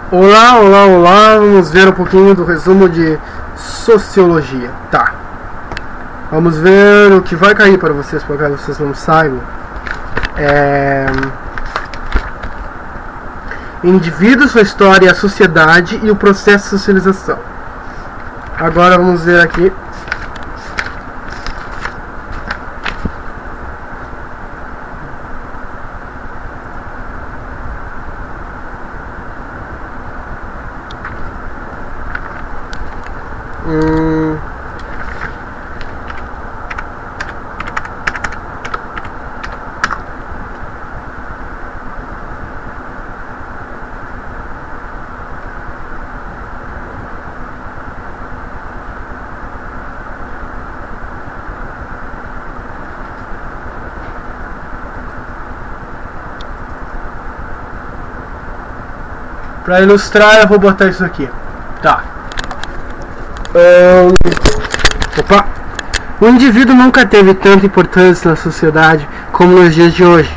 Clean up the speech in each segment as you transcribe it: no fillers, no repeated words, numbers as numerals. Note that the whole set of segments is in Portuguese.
Olá, olá, olá, vamos ver um pouquinho do resumo de sociologia. Tá, vamos ver o que vai cair para vocês, por caso vocês não saibam. Indivíduos, sua história, a sociedade e o processo de socialização. Agora vamos ver aqui. Para ilustrar, eu vou botar isso aqui. Tá. Opa! O indivíduo nunca teve tanta importância na sociedade como nos dias de hoje.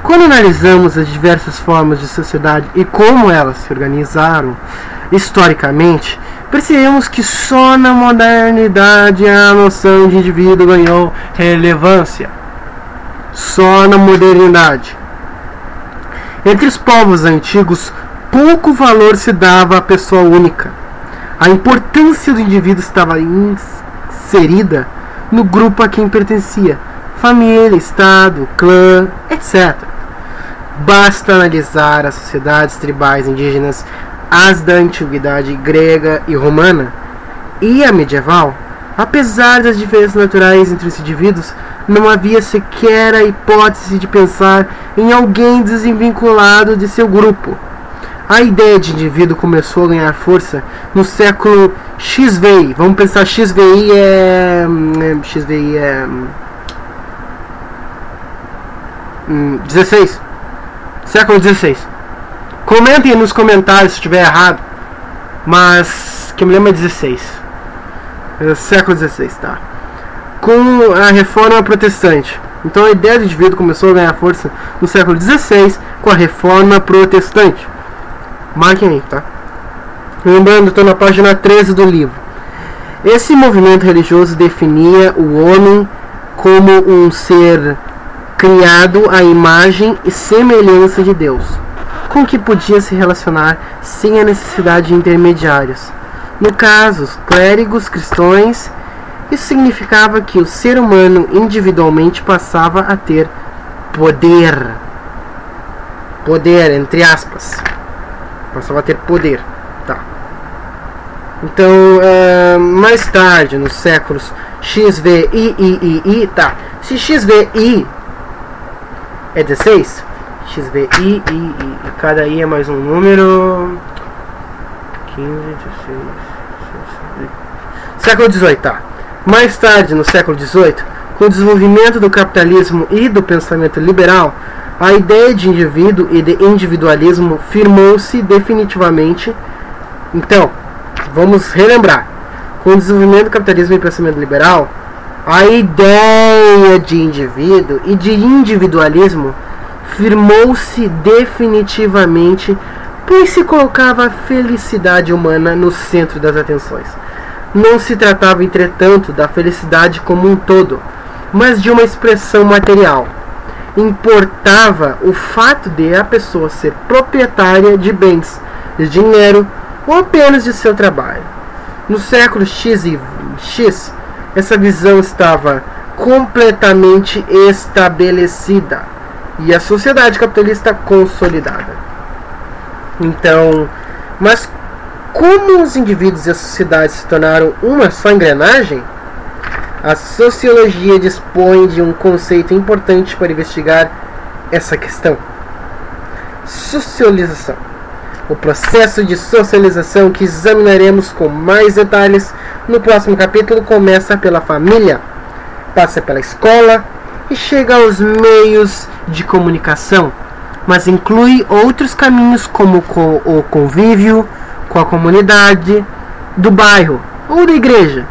Quando analisamos as diversas formas de sociedade e como elas se organizaram historicamente, percebemos que só na modernidade a noção de indivíduo ganhou relevância. Só na modernidade. Entre os povos antigos, pouco valor se dava à pessoa única. A importância do indivíduo estava inserida no grupo a quem pertencia, família, estado, clã, etc. Basta analisar as sociedades tribais indígenas, as da antiguidade grega e romana, e a medieval. Apesar das diferenças naturais entre os indivíduos, não havia sequer a hipótese de pensar em alguém desvinculado de seu grupo. A ideia de indivíduo começou a ganhar força no século XVI. Vamos pensar, XVI é 16. Século XVI. Comentem nos comentários se estiver errado. Mas que eu me lembro é 16. Século XVI, tá? Com a reforma protestante. Então a ideia do indivíduo começou a ganhar força no século XVI com a reforma protestante. Marquem aí, tá? Lembrando, estou na página 13 do livro. Esse movimento religioso definia o homem como um ser criado à imagem e semelhança de Deus, com que podia se relacionar sem a necessidade de intermediários. No caso, os clérigos cristãos, isso significava que o ser humano individualmente passava a ter poder. Poder, entre aspas. Passava a ter poder, tá? Então, mais tarde, nos séculos XVI, tá? Se XVI é 16, XVI, cada I é mais um número, 15, 16, século XVIII, tá? Mais tarde, no século XVIII, com o desenvolvimento do capitalismo e do pensamento liberal, a ideia de indivíduo e de individualismo firmou-se definitivamente. Então, vamos relembrar. Com o desenvolvimento do capitalismo e pensamento liberal, a ideia de indivíduo e de individualismo firmou-se definitivamente, pois se colocava a felicidade humana no centro das atenções. Não se tratava, entretanto, da felicidade como um todo, mas de uma expressão material. Importava o fato de a pessoa ser proprietária de bens, de dinheiro ou apenas de seu trabalho. No século X, essa visão estava completamente estabelecida e a sociedade capitalista consolidada. Então, mas como os indivíduos e a sociedade se tornaram uma só engrenagem, a sociologia dispõe de um conceito importante para investigar essa questão: socialização. O processo de socialização, que examinaremos com mais detalhes no próximo capítulo, começa pela família, passa pela escola e chega aos meios de comunicação, mas inclui outros caminhos como o convívio com a comunidade do bairro ou da igreja,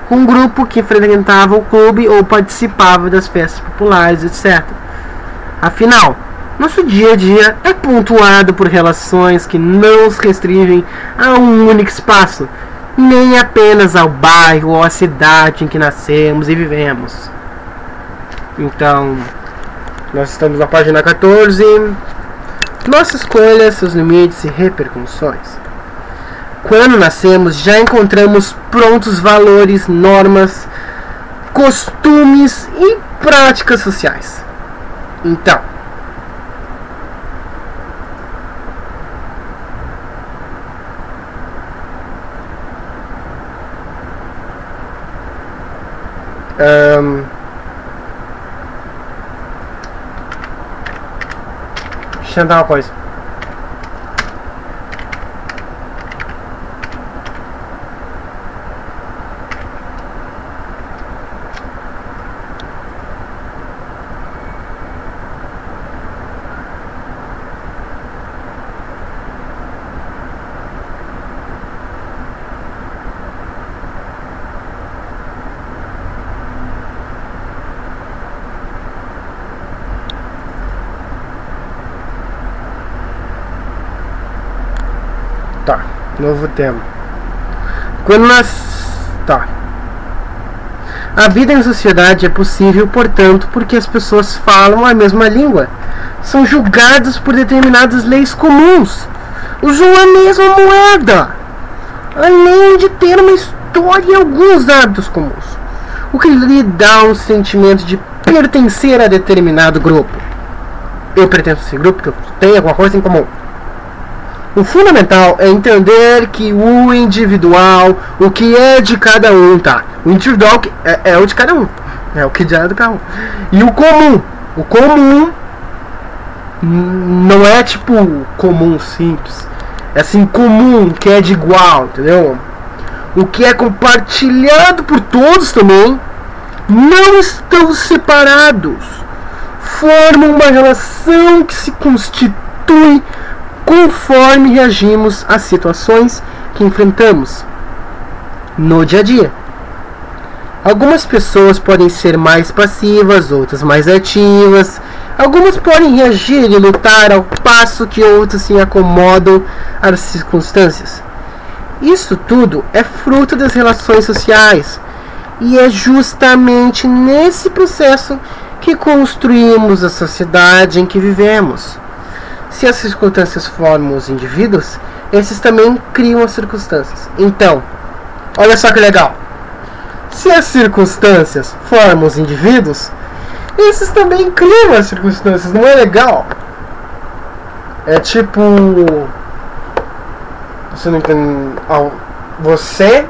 com um grupo que frequentava o clube ou participava das festas populares, etc. Afinal, Nosso dia a dia é pontuado por relações que não se restringem a um único espaço, nem apenas ao bairro ou à cidade em que nascemos e vivemos. Então, nós estamos na página 14. Nossa escolha, seus limites e repercussões. Quando nascemos, já encontramos prontos valores, normas, costumes e práticas sociais. Então, deixa eu tentar uma coisa. Tá, novo tema. Quando nós... Tá. A vida em sociedade é possível, portanto, porque as pessoas falam a mesma língua. São julgadas por determinadas leis comuns. Usam a mesma moeda. Além de ter uma história e alguns hábitos comuns. O que lhe dá um sentimento de pertencer a determinado grupo. Eu pertenço a esse grupo porque eu tenho alguma coisa em comum. O fundamental é entender que o individual, o que é de cada um, tá? O individual é o de cada um. É o que é de cada um. E o comum não é tipo comum simples. É assim, comum, que é de igual, entendeu? O que é compartilhado por todos também, não estão separados. Formam uma relação que se constitui conforme reagimos às situações que enfrentamos no dia a dia. Algumas pessoas podem ser mais passivas, outras mais ativas. Algumas podem reagir e lutar ao passo que outras se acomodam às circunstâncias. Isso tudo é fruto das relações sociais e é justamente nesse processo que construímos a sociedade em que vivemos. Se as circunstâncias formam os indivíduos, esses também criam as circunstâncias. Então, olha só que legal. Se as circunstâncias formam os indivíduos, esses também criam as circunstâncias. Não é legal? É tipo... Você não entende... Você...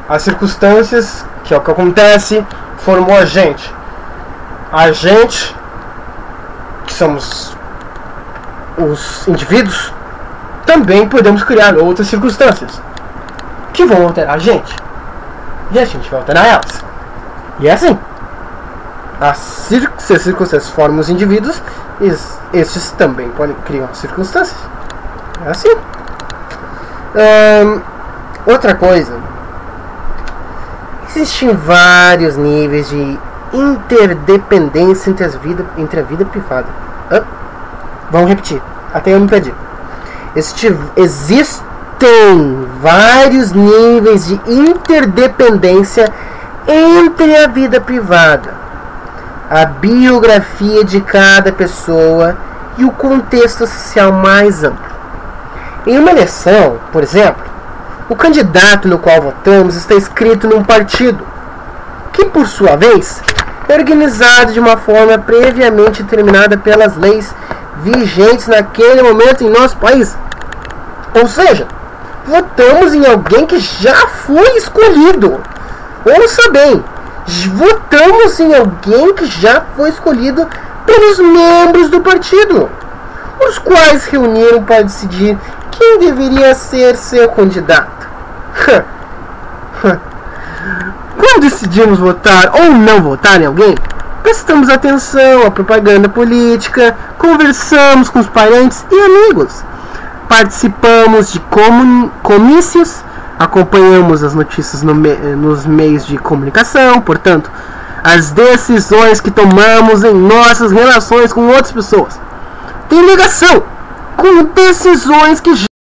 As circunstâncias, que é o que acontece, formou a gente. A gente, que somos os indivíduos, também podemos criar outras circunstâncias que vão alterar a gente. E a gente vai alterar elas. E é assim. Se as circunstâncias formam os indivíduos, estes também podem criar circunstâncias. É assim. Outra coisa. Existem vários níveis de interdependência entre a vida privada. Vamos repetir, até eu me perdi. Existem vários níveis de interdependência entre a vida privada, a biografia de cada pessoa e o contexto social mais amplo. Em uma eleição, por exemplo, o candidato no qual votamos está inscrito num partido, que por sua vez é organizado de uma forma previamente determinada pelas leis vigentes naquele momento em nosso país. Ou seja, votamos em alguém que já foi escolhido. Ouça bem, votamos em alguém que já foi escolhido pelos membros do partido, os quais reuniram para decidir quem deveria ser seu candidato. Quando decidimos votar ou não votar em alguém, prestamos atenção à propaganda política, conversamos com os parentes e amigos, participamos de comícios, acompanhamos as notícias nos meios de comunicação, portanto, as decisões que tomamos em nossas relações com outras pessoas têm ligação com decisões que